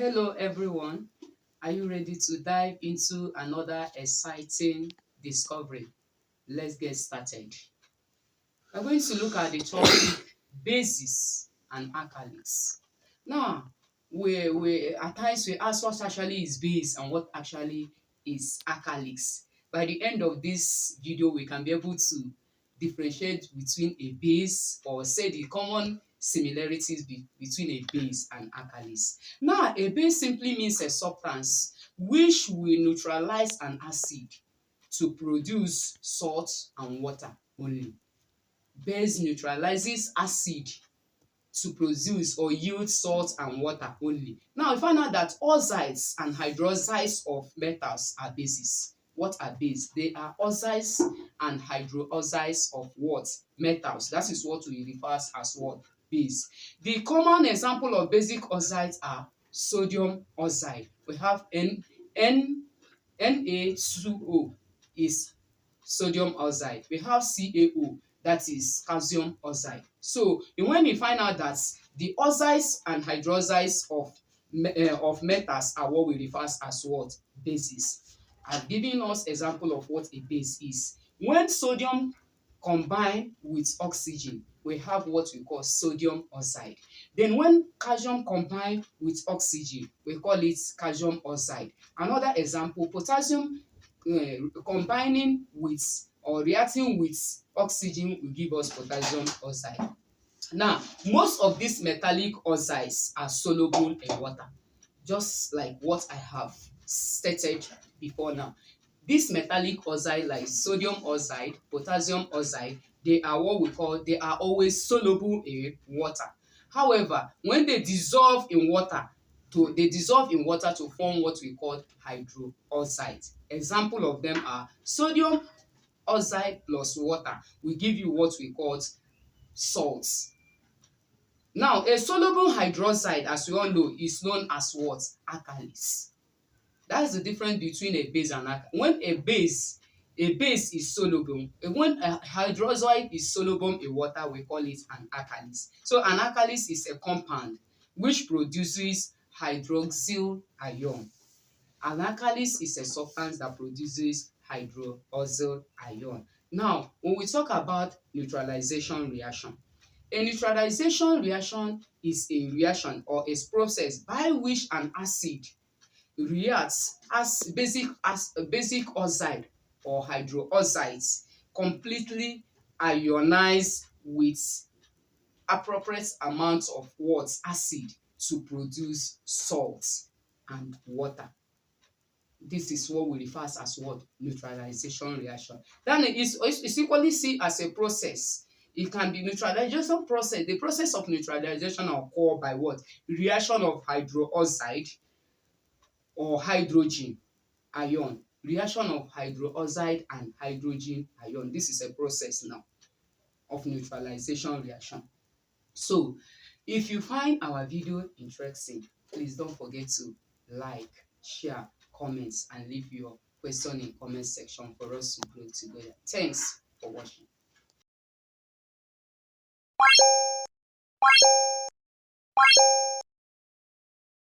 Hello everyone, are you ready to dive into another exciting discovery? Let's get started. We're going to look at the topic bases and alkalis. Now, we at times we ask what actually is base and what actually is alkalis. By the end of this video, we can be able to differentiate between a base or say the common similarities between a base and alkalis. Now, a base simply means a substance which will neutralize an acid to produce salt and water only. Base neutralizes acid to produce or yield salt and water only. Now we find out that oxides and hydroxides of metals are bases. What are bases? They are oxides and hydroxides of what? Metals. That is what we refer as what? Base. The common example of basic oxides are sodium oxide. We have Na2O is sodium oxide. We have CaO, that is calcium oxide. So when we find out that the oxides and hydroxides of metals are what we refer as what? Bases. I've given us example of what a base is. When sodium combine with oxygen, we have what we call sodium oxide. Then when calcium combine with oxygen, we call it calcium oxide. Another example, potassium combining with or reacting with oxygen will give us potassium oxide. Now, most of these metallic oxides are soluble in water, just like what I have stated before now. This metallic oxide like sodium oxide, potassium oxide, they are always soluble in water. However, when they dissolve in water to form what we call hydroxide. Example of them are sodium oxide plus water will give you what we call salts. Now, a soluble hydroxide, as we all know, is known as what? Alkalis. That's the difference between a base and alkalis. When a base is soluble, when a hydroxide is soluble in water, we call it an alkalis. So an alkalis is a compound which produces hydroxyl ion. An alkalis is a substance that produces hydroxyl ion. Now, when we talk about neutralization reaction, a neutralization reaction is a reaction or a process by which an acid reacts as a basic oxide or hydroxides completely ionize with appropriate amounts of what? Acid to produce salt and water. This is what we refer as what? Neutralization reaction. Then it's equally seen as a process. It can be neutralization process. The process of neutralization occur by what? Reaction of hydroxide or hydrogen ion. Reaction of hydroxide and hydrogen ion. This is a process now of neutralization reaction. So, if you find our video interesting, please don't forget to like, share, comments, and leave your question in comment section for us to grow together. Thanks for watching.